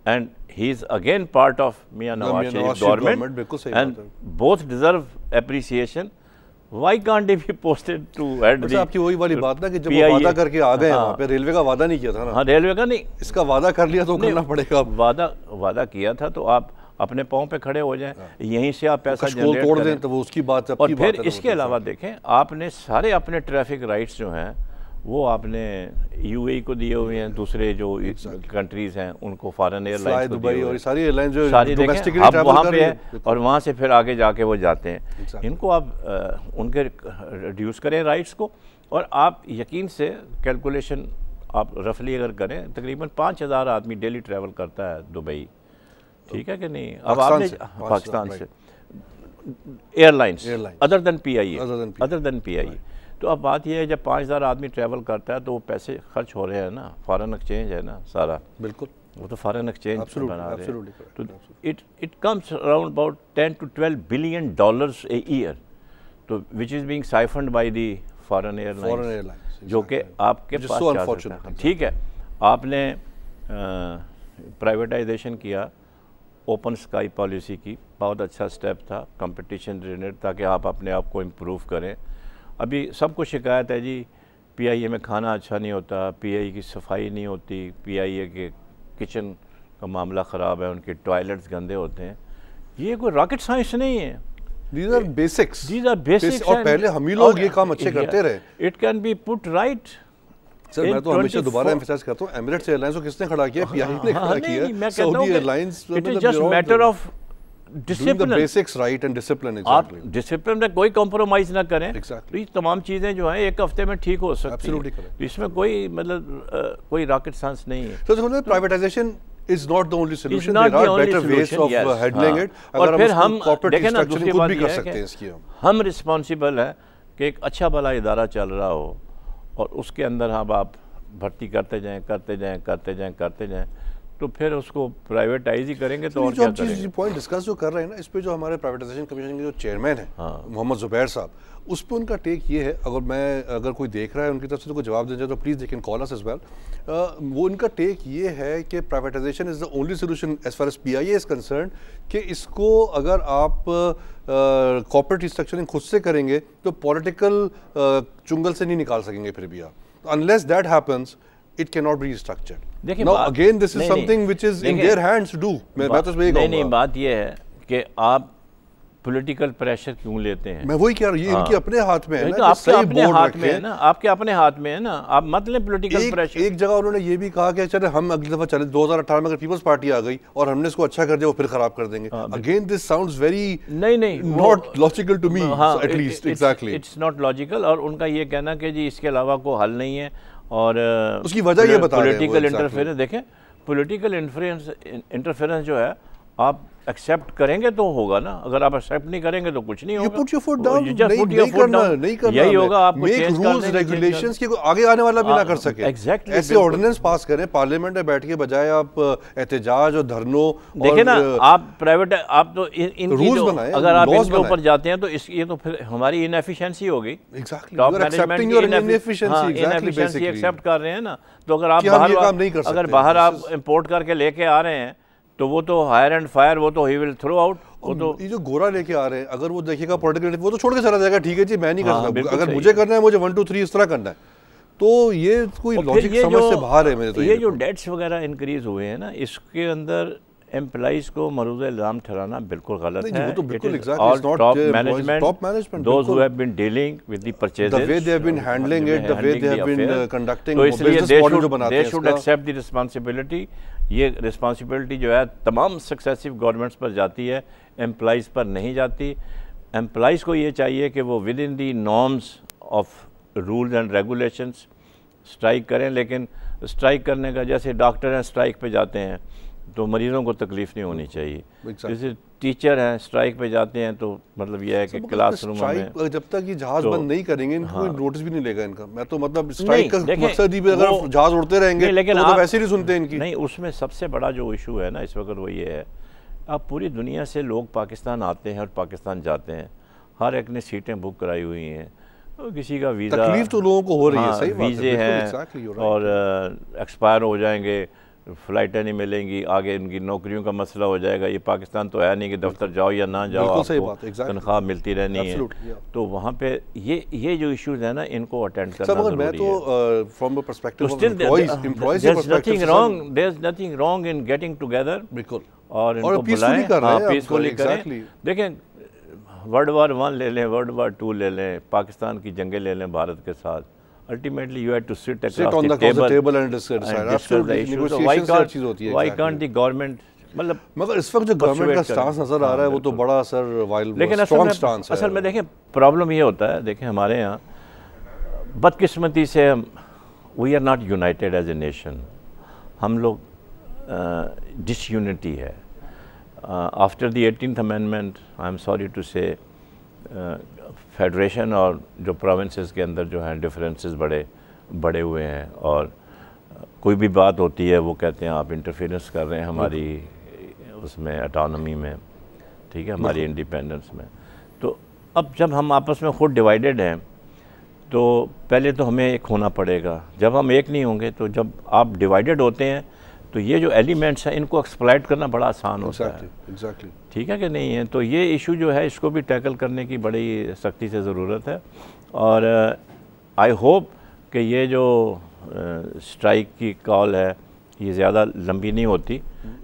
and he is again part of Mian Nawaz Sharif government, and both deserve appreciation. Why can't he be posted to head the? आपकी वही वाली बात ना कि जब वो वादा करके आ गए वहाँ पे, रेलवे का वादा नहीं किया था ना। हाँ, रेलवे का नहीं, इसका वादा कर लिया तो करना पड़ेगा। वादा किया था, तो अपने पाँव पे खड़े हो जाएं, यहीं से आप पैसा जनरेट तोड़ दें तो वो उसकी बात है। और फिर इसके अलावा देखें, आपने सारे अपने ट्रैफिक राइट्स जो हैं वो आपने यूएई को दिए हुए हैं, दूसरे जो कंट्रीज़ हैं उनको फॉरेन एयरलाइंस को दिए हुए हैं, सारी एयरलाइन जो सारी देखें अब वहाँ पे है और वहाँ से फिर आगे जाके वो जाते हैं। इनको आप उनके रिड्यूस करें राइट्स को, और आप यकीन से कैलकुलेशन आप रफली अगर करें तकरीबन 5,000 आदमी डेली ट्रैवल करता है दुबई, ठीक है कि नहीं। अब आपने पाकिस्तान से एयरलाइंस अदर देन पीआईए, तो अब बात यह है जब 5,000 आदमी ट्रैवल करता है तो वो पैसे खर्च हो रहे हैं ना, फॉरेन एक्सचेंज है ना सारा, बिल्कुल वो तो फॉरेन एक्सचेंज बना रहे हैं, तो it comes around about 10 to 12 billion dollars a year, तो which is being siphoned by the foreign airlines, जो कि आपके पास जा सकता है। ठीक है, आपने प्राइवेटाइजेशन किया, ओपन स्काई पॉलिसी की, बहुत अच्छा स्टेप था, कंपटीशन रिलेटेड, ताकि आप अपने आप को इम्प्रूव करें। अभी सबको शिकायत है जी पीआईए में खाना अच्छा नहीं होता, पीआईए की सफाई नहीं होती, पीआईए के किचन का मामला ख़राब है, उनके टॉयलेट्स गंदे होते हैं। ये कोई रॉकेट साइंस नहीं है, These are basics, और पहले हम ही लोग ये काम अच्छे करते रहे। It can be put right. Sir मैं तो हमेशा दोबारा एम्फसाइज करता हूँ, एमिरेट्स एयरलाइंस को किसने खड़ा किया? पीआईए ने खड़ा किया। Saudi airlines, it is just matter of discipline, basics right and discipline. आप डिसिप्लिन में कोई कॉम्प्रोमाइज ना करें। तो ये तमाम चीज़ें जो हैं एक हफ्ते में ठीक हो सकती हैं, इसमें कोई मतलब कोई रॉकेट साइंस नहीं है। तो privatisation is not the only solution, there are better ways of handling it। और फिर हम देखें ना, दूसरी बात ये है कि हम रिस्पॉन्सिबल है कि एक अच्छा भला इदारा चल रहा हो और उसके अंदर आप भर्ती करते जाएं, तो फिर उसको प्राइवेटाइज ही करेंगे तो और क्या करेंगे। पॉइंट डिस्कस जो कर रहे हैं ना, इस पे जो हमारे प्राइवेटाइजेशन कमीशन के जो चेयरमैन हैं मोहम्मद जुबैर साहब, उस पर उनका टेक ये है, अगर कोई देख रहा है उनकी तरफ से तो कोई जवाब दे जाए तो please they can call us as well. वो उनका टेक ये है कि privatisation is the only solution as far as PIA is concern, कि इसको अगर आप कॉर्पोरेट रिस्ट्रक्चरिंग खुद से करेंगे तो पॉलिटिकल चुंगल से नहीं निकाल सकेंगे फिर भी आप। Unless that happens it cannot be restructured. Now again this is something which is in their hands to do. मैं तो यही कहूँगा। नहीं, बात ये है कि आप पॉलिटिकल प्रेशर क्यों लेते हैं? मैं वही कह रहा हूँ, ये इनके अपने हाथ में है ना, आपके अपने हाथ में है ना, आपके अपने हाथ में है ना, आप मत लें पॉलिटिकल प्रेशर। एक जगह उन्होंने ये भी कहा कि चले हम अगली दफा चले 2018 में अगर पीपल्स पार्टी आ गई और हमने इसको अच्छा कर दिया वो फिर खराब कर देंगे। Again this sounds very not logical to me at least. Exactly, it's not logical. और उनका ये कहना कि जी इसके अलावा कोई हल नहीं है, और उसकी वजह ये बता रहे हैं पॉलिटिकल इंटरफेरेंस। देखें, पॉलिटिकल इंटरफेरेंस जो है आप एक्सेप्ट करेंगे तो होगा ना, अगर आप एक्सेप्ट नहीं करेंगे तो कुछ नहीं होगा। You put your foot down, नहीं करना, यही होगा। आपको मेक रूल्स रेगुलेशंस कि आगे आने वाला भी ना कर सके। एग्जैक्टली, ऐसे ऑर्डिनेंस पास करें पार्लियामेंट में बैठ के, बजाय आप एहतजाज और धरनों। देखें ना, आप प्राइवेट आप तो इन रूल्स बनाएं, अगर आप इनके ऊपर जाते हैं तो ये तो फिर हमारी इनएफिशिएंसी होगी। टॉप मैनेजमेंट इनएफिशिएंसी एक्सेप्ट कर रहे हैं ना, तो अगर आप बाहर आप इंपोर्ट करके लेके आ रहे हैं तो वो तो हायर एंड फायर, वो तो ही विल थ्रो आउट। वो तो ये जो गोरा लेके आ रहे हैं, अगर वो देखेगा पॉलिटिकल, वो तो छोड़ के चला जाएगा, ठीक है जी मैं नहीं कर सकता, अगर मुझे करना है, मुझे 1 2 3 इस तरह करना है, तो ये कोई लॉजिक समझ से बाहर है मेरे। तो ये जो डेट्स वगैरह इंक्रीज हुए हैं ना, इसके अंदर एम्प्लॉइज को मरूज़ इल्ज़ाम ठहराना बिल्कुल गलत है। वो तो बिल्कुल top management those who have been dealing with the purchases, the way they have been handling it, the way they have been conducting, तो इसलिए they should accept the responsibility. ये रिस्पांसिबिलिटी जो है तमाम सक्सेसिव गवर्नमेंट्स पर जाती है, employees पर नहीं जाती। एम्प्लॉइज़ को ये चाहिए कि वो with in the norms of rules and regulations strike करें, लेकिन स्ट्राइक करने का, जैसे डॉक्टर हैं स्ट्राइक पे जाते हैं तो मरीज़ों को तकलीफ़ नहीं होनी चाहिए। जैसे टीचर हैं स्ट्राइक पे जाते हैं तो मतलब यह है कि क्लासरूम में जब तक ये जहाज बंद नहीं करेंगे इनको कोई नोटिस भी नहीं लेगा इनका। मैं तो मतलब स्ट्राइक का मकसद ही अगर जहाज उड़ते रहेंगे लेकिन तो वैसे नहीं सुनते इनकी। नहीं, उसमें सबसे बड़ा जो इशू है ना इस वक्त वो ये है, अब पूरी दुनिया से लोग पाकिस्तान आते हैं और पाकिस्तान जाते हैं, हर एक ने सीटें बुक कराई हुई हैं, किसी का वीज़ा, तकलीफ तो लोगों को हो रही है, सही वीज़े हैं और एक्सपायर हो जाएंगे, फ़्लाइटें नहीं मिलेंगी, आगे इनकी नौकरियों का मसला हो जाएगा। ये पाकिस्तान तो है नहीं कि दफ्तर जाओ या ना जाओ आपको तनख्वाह मिलती रहनी है, तो वहाँ पे ये जो इश्यूज है ना इनको अटेंड करना ज़रूरी है। मैं तो from the perspective of employees, there is nothing wrong in getting together, बिल्कुल, और इनको बुलाएं, पीसफुली करें। देखें, वर्ल्ड वार 1 ले लें, वर्ल्ड वार 2 ले लें, पाकिस्तान की जंगें ले लें भारत के साथ, ultimately you have to sit on the table and discuss negotiations की चीज होती है। Why can't the government, मतलब मगर इस वक्त जो गवर्नमेंट का स्टांस नजर आ रहा है वो तो बड़ा सर वाइल्ड, लेकिन स्ट्रॉन्ग स्टांस है। असल में देखें प्रॉब्लम ये होता है, देखें हमारे यहाँ बदकिस्मती से we are not united as a nation, हम लोग डिसयूनिटी है। After the 18th amendment I am sorry to say federation और जो प्रोविंसेस के अंदर जो हैं डिफरेंसेस बड़े हुए हैं, और कोई भी बात होती है वो कहते हैं आप इंटरफेरेंस कर रहे हैं हमारी उसमें ऑटोनॉमी में, ठीक है, हमारी इंडिपेंडेंस में। तो अब जब हम आपस में खुद डिवाइडेड हैं तो पहले तो हमें एक होना पड़ेगा। जब हम एक नहीं होंगे तो जब आप डिवाइडेड होते हैं तो ये जो एलिमेंट्स हैं इनको एक्सप्लॉइट करना बड़ा आसान होता है। एग्जैक्टली ठीक है कि नहीं है? तो ये इशू जो है इसको भी टैकल करने की बड़ी सख्ती से ज़रूरत है, और आई होप कि ये जो स्ट्राइक की कॉल है ये ज़्यादा लंबी नहीं होती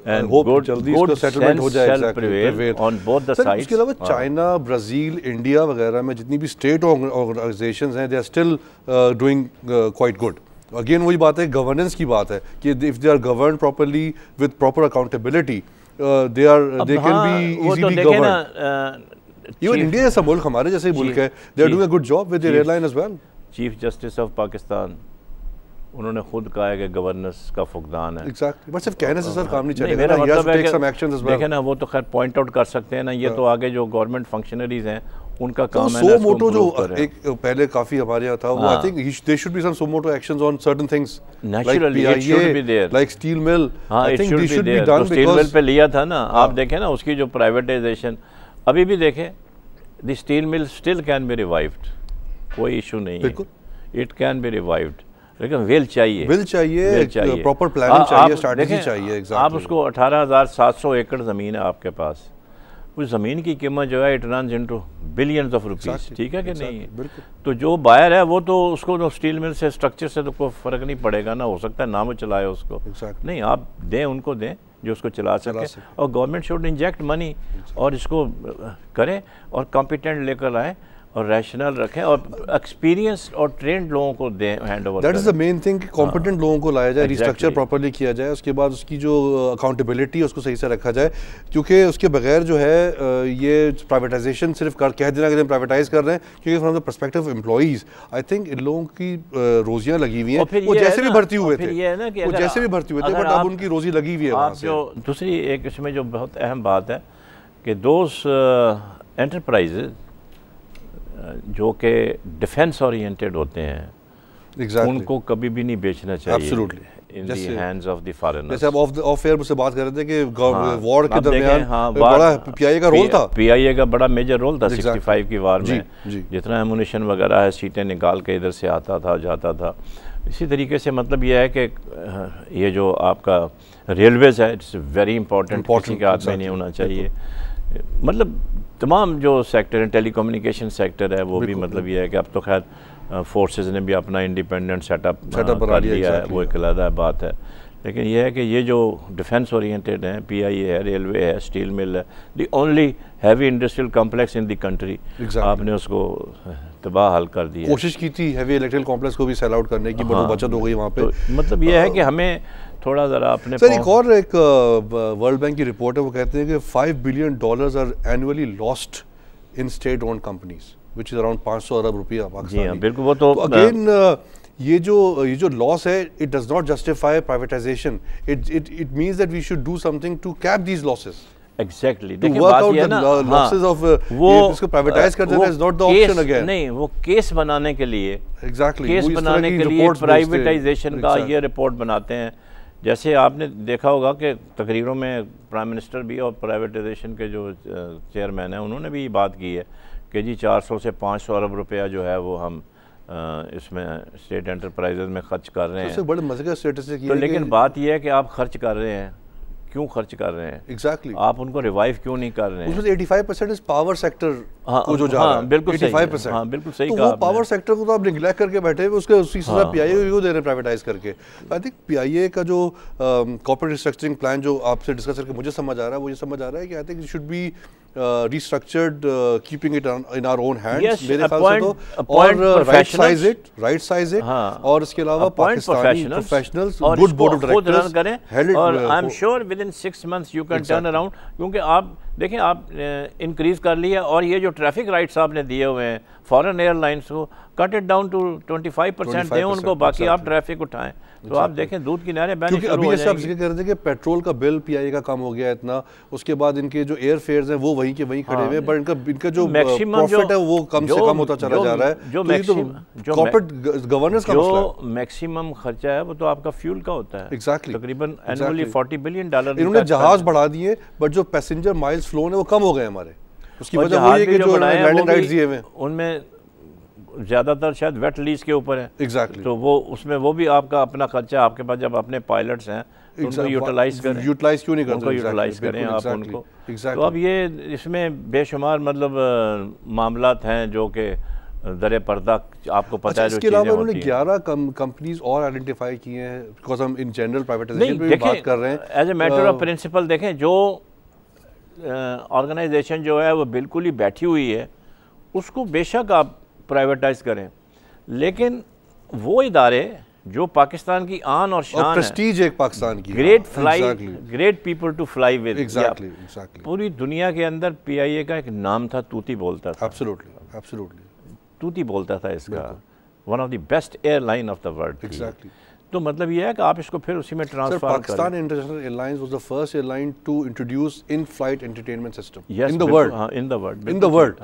एंड गुड सेटलमेंट हो जाए ऑन बोथ द साइड्स। इसके अलावा चाइना, ब्राज़ील, इंडिया वगैरह में जितनी भी स्टेट ऑर्गेनाइजेशंस हैं they are still doing quite good. Again वही बात है, गवर्नेंस की बात है कि if they are governed properly with proper accountability they can be easily governed. Even India जैसा मुल्क, हमारे जैसे मुल्क है, they are doing a good job with their airline as well. Chief justice of Pakistan उन्होंने खुद कहा है कि गवर्नेंस का फुकदान है। एग्जैक्टली, बट सिर्फ कहने से सर काम नहीं चलेगा। मेरा मतलब है कि देखें ना, वो तो खैर पॉइंट आउट कर सकते हैं ना, ये तो आगे जो गवर्नमेंट फंक्शनरीज हैं उनका काम है। सो मोटो जो एक पहले काफी हमारे यहाँ था, वो I think there should be some suo motu actions on certain things like PIA, like steel mill. I think they should be done because steel mill पे लिया था ना, आप देखें ना उसकी जो प्राइवेटाइजेशन अभी भी देखें, the steel mill still can be revived, कोई इशू नहीं है, इट कैन बी रिवाइव्ड, लेकिन विल चाहिए, प्रॉपर प्लानिंग चाहिए, स्ट्रैटेजी चाहिए। आप उसको 18,700 एकड़ ज़मीन है आपके पास, उस ज़मीन की कीमत जो है it runs into billions of rupees, ठीक है कि नहीं? तो जो बायर है वो तो उसको तो स्टील मिल से स्ट्रक्चर से तो कोई फ़र्क नहीं पड़ेगा ना, हो सकता है ना वो चलाए उसको, नहीं आप दें, उनको दें जो उसको चला सके, और गवर्नमेंट शुड इंजेक्ट मनी और इसको करें और कॉम्पिटेंट लेकर आए और रैशनल रखें और एक्सपीरियंस और ट्रेंड लोगों को दें hand over. That is the main thing कि कॉम्पिटेंट लोगों को लाया जाए, रिस्ट्रक्चर प्रॉपर्ली किया जाए, उसके बाद उसकी जो अकाउंटेबिलिटी है उसको सही से रखा जाए, क्योंकि उसके बगैर जो है ये प्राइवेटाइजेशन सिर्फ कह देना कि हम प्राइवेटाइज कर रहे हैं, क्योंकि from the perspective of employees I think in लोगों की रोजियां लगी हुई हैं, वो जैसे भी भर्ती हुए थे, वो जैसे भी भर्ती हुए थे, बट अब उनकी रोजी लगी हुई है वहाँ से। जो दूसरी एक इसमें जो बहुत अहम बात है कि दोस एंटरप्राइजेज जो कि डिफेंस ओरिएंटेड होते हैं, उनको कभी भी नहीं बेचना चाहिए in the hands of the foreigners. जैसे आप ऑफ एयर मुझसे बात कर रहे थे कि वॉर के दरमियान बड़ा PIA का रोल था, PIA का बड़ा मेजर रोल था 65 की वार में, जितना एमुनिशन वगैरह है सीटें निकाल के इधर से आता था जाता था। इसी तरीके से मतलब यह है कि ये जो आपका रेलवेज़ है इट्स वेरी इंपॉर्टेंट, किसी के हाथ में नहीं होना चाहिए। मतलब तमाम जो सेक्टर हैं, टेलीकम्युनिकेशन सेक्टर है वो भी मतलब ये है कि अब तो खैर फोर्सेस ने भी अपना इंडिपेंडेंट सेटअप कर लिया है, वो एक अलग बात है, लेकिन यह है कि ये जो डिफेंस ओरिएंटेड हैं, PIA है, रेलवे है, स्टील मिल है, the only heavy industrial complex in the country, आपने उसको तबाह हाल कर दिया। कोशिश की थी हैवी इलेक्ट्रिकल कॉम्प्लेक्स को भी सेल आउट करने की, बट बचत हो गई वहाँ पे। मतलब ये है कि हमें थोड़ा ज़रा अपने सर एक और एक वर्ल्ड बैंक की रिपोर्ट है, वो कहते हैं कि $5 billion are annually lost in state owned companies which is around 500 अरब रुपया पाकिस्तानी। जी हाँ, बिल्कुल। वो तो अगेन ये जो लॉस है it does not justify privatisation, it means that we should do something to cap these losses. Exactly, देखिए बात ये है ना, लॉसेस ऑफ वो इसको प्राइवेटाइज कर देना is not the option again. नहीं, वो केस बनाने के लिए, एग्जैक्टली केस बनाने के लिए प्राइवेटाइजेशन का ये रिपोर्ट बनाते हैं। जैसे आपने देखा होगा कि तकरीरों में प्राइम मिनिस्टर भी और प्राइवेटाइजेशन के जो चेयरमैन हैं उन्होंने भी बात की है कि जी 400 से 500 अरब रुपया जो है वो हम इसमें स्टेट एंटरप्राइजेज में खर्च कर रहे हैं। बड़े मजे का स्टेटस है, तो लेकिन बात यह है कि आप खर्च कर रहे हैं क्यों खर्च कर रहे हैं? एग्जैक्टली आप उनको रिवाइव क्यों नहीं कर रहे हैं? उसमें 85% इस पावर सेक्टर को जो जा रहा है, बिल्कुल 85%। हाँ, बिल्कुल सही तो कहा वो पावर सेक्टर को तो आप निगलेक्ट करके बैठे हुए, उसके उसी से पीआईए को दे रहे हैं प्राइवेटाइज करके। आई थिंक पीआईए का जो कॉर्पोरेट रिस्ट्रक्चरिंग प्लान जो आपसे डिस्कस करके मुझे समझ आ रहा है, वो ये समझ आ रहा है कि I think it should be restructured, keeping it in our own hands, मेरे ख्याल से तो, और राइट साइज इट और इसके अलावा Pakistani professionals good board of directors करें, और I am sure with in 6 months you can turn around. क्योंकि आप देखें, आप इंक्रीज कर लिया, और ये जो ट्रैफिक राइट्स आपने दिए हुए हैं फॉरेन एयरलाइंस को, कट इट डाउन टू 25% दें उनको, बाकी आप ट्रैफिक उठाएं। तो आप देखें दूध की नहरें बहनी शुरू हो जाएंगी। क्योंकि अभी जैसे आप जिक्र कर रहे थे कि पेट्रोल का बिल पीआईए का कम हो गया इतना, उसके बाद इनके जो एयर फेयर्स हैं वो वहीं के वहीं खड़े हुए, बट इनका जो प्रॉफिट है वो कम से कम होता चला जा रहा है। जो कॉर्पोरेट गवर्नेंस का मसला है, जो मैक्सिमम खर्चा है वो तो आपका फ्यूल का होता है। एग्जैक्टली, तकरीबन एनुअली $40 billion। इन्होंने जहाज बढ़ा दिए, बट जो पैसेंजर माइल्स फ्लो है वो कम हो गए हमारे। उसकी वजह वही है कि जो लैंडिंग राइट्स दिए हुए उनमें ज़्यादातर शायद वेट लीज के ऊपर है। एग्जैक्टली, तो वो उसमें वो भी आपका अपना खर्चा, आपके पास जब अपने पायलट्स हैं तो उनको यूटिलाइज करें। यूटिलाइज क्यों नहीं करते? उनको यूटिलाइज करें आप उनको। तो अब ये इसमें बेशुमार मतलब मामलात हैं जो कि दरे पर्दा आपको पता है। इसके अलावा उन्होंने 11 कंपनीज और आइडेंटिफाई किए हैं, बिकॉज हम इन जनरल प्राइवेटाइजेशन पे बात कर रहे हैं। As a matter of principle देखें, जो ऑर्गेनाइजेशन जो है वो बिल्कुल ही बैठी हुई है, उसको बेशक आप प्राइवेटाइज करें, लेकिन वो इदारे जो पाकिस्तान की आन और शान, प्रेस्टीज एक पाकिस्तान की, great people to fly with. Exactly, पूरी दुनिया के अंदर पीआईए का एक नाम था, तूती बोलता था। एब्सोल्युटली तूती बोलता था इसका, one of the best airline of the world. Exactly. तो मतलब ये है कि आप इसको फिर उसी में ट्रांसफर करें। Pakistan International Airlines was the first airline to introduce in flight entertainment system in the world. In the world, in the world.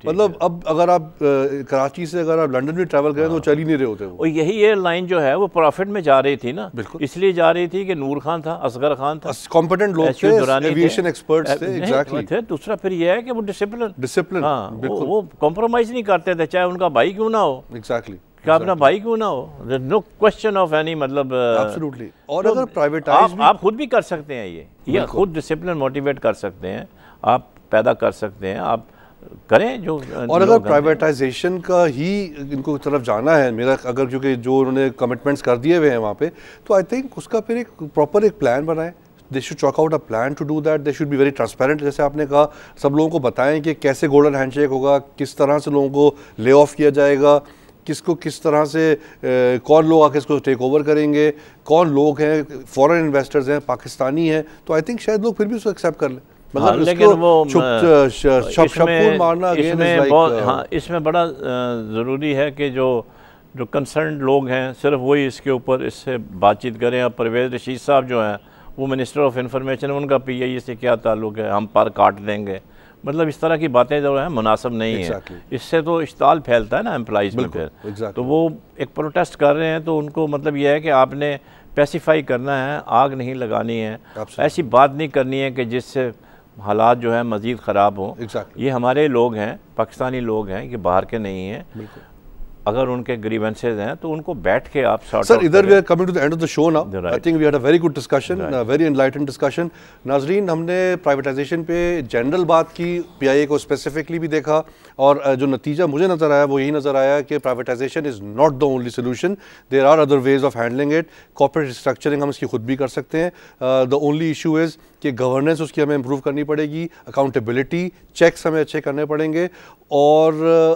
मतलब अब अगर आप कराची से अगर आप लंदन भी ट्रैवल करें तो चल ही नहीं रहे होते वो। और यही एयरलाइन जो है वो प्रॉफिट में जा रही थी ना, इसलिए जा रही थी कि नूर खान था, असगर खान था, कॉम्पिटेंट लोग थे, एविएशन एक्सपर्ट्स थे। एग्जैक्टली। दूसरा फिर ये है कि वो डिसिप्लिन, बिल्कुल, वो कॉम्प्रोमाइज नहीं करते थे, चाहे उनका भाई क्यों ना हो। एग्जैक्टली, क्या अपना भाई क्यों ना हो, नो क्वेश्चन ऑफ एनी, मतलब एब्सोल्युटली। और अगर प्राइवेटाइज आप खुद भी कर सकते हैं, ये खुद डिसिप्लिन मोटिवेट कर सकते हैं, आप पैदा कर सकते हैं, आप करें जो। और अगर प्राइवेटाइजेशन का ही इनको तरफ जाना है मेरा, अगर क्योंकि जो उन्होंने कमिटमेंट्स कर दिए हुए हैं वहाँ पे, तो आई थिंक उसका फिर एक प्रॉपर एक प्लान बनाएं। They should chalk out a plan to do that. They should be very transparent, जैसे आपने कहा, सब लोगों को बताएं कि कैसे गोल्डन हैंडशेक होगा, किस तरह से लोगों को ले ऑफ किया जाएगा, किसको किस तरह से कौन लोग आके इसको टेक ओवर करेंगे, कौन लोग हैं, फॉरेन इन्वेस्टर्स हैं, पाकिस्तानी हैं, तो आई थिंक शायद लोग फिर भी उसको एक्सेप्ट कर लें। मतलब लेकिन वो मारना इसमें बड़ा ज़रूरी है कि जो कंसर्न लोग हैं सिर्फ वही इसके ऊपर इससे बातचीत करें। अब परवेज़ रशीद साहब जो हैं वो मिनिस्टर ऑफ इंफॉर्मेशन, उनका पीआईए से क्या ताल्लुक़ है, हम पर काट देंगे, मतलब इस तरह की बातें जो है मुनासिब नहीं है। इससे तो इश्ताल फैलता है ना एम्प्लॉइज़ में फिर। तो वो एक प्रोटेस्ट कर रहे हैं, तो उनको मतलब ये है कि आपने पैसिफाई करना है, आग नहीं लगानी है, ऐसी बात नहीं करनी है कि जिससे हालात जो है मज़ीद ख़राब हों। ये हमारे लोग हैं, पाकिस्तानी लोग हैं, ये बाहर के नहीं हैं। अगर उनके ग्रीवेंसेस हैं तो उनको बैठ के आप सॉर्ट सर, इधर we are coming to the end of the show now. I think we had a very good discussion, very enlightened discussion. नाजरीन, हमने प्राइवेटाइजेशन पे जनरल बात की, पीआईए को स्पेसिफिकली भी देखा, और जो नतीजा मुझे नज़र आया वो यही नज़र आया कि privatisation is not the only solution, there are other ways of handling it. Corporate restructuring हम इसकी खुद भी कर सकते हैं। द ओनली इशू इज़ कि गवर्नेंस उसकी हमें इम्प्रूव करनी पड़ेगी, अकाउंटेबिलिटी चेक्स हमें अच्छे करने पड़ेंगे, और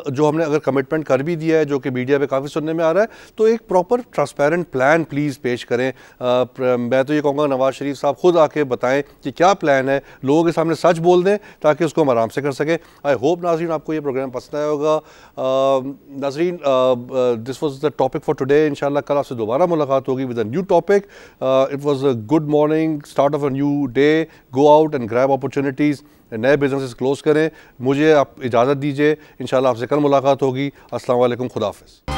जो हमने अगर कमिटमेंट कर भी दिया है, जो कि मीडिया पे काफ़ी सुनने में आ रहा है, तो एक प्रॉपर ट्रांसपेरेंट प्लान प्लीज़ पेश करें। मैं तो ये कहूँगा नवाज शरीफ साहब खुद आके बताएं कि क्या प्लान है, लोगों के सामने सच बोल दें ताकि उसको हम आराम से कर सकें। आई होप नाजरीन आपको ये प्रोग्राम पसंद आया होगा। नाजरीन, this was the topic for today. इंशाल्लाह कल आपसे दोबारा मुलाकात होगी with a new topic. It was a good morning, start of a new day. Go out and grab opportunities, नए बिजनेसेस क्लोज करें। मुझे आप इजाज़त दीजिए, इंशाल्लाह आपसे कल मुलाकात होगी। अस्सलाम वालेकुम, खुदा हाफ़िज़।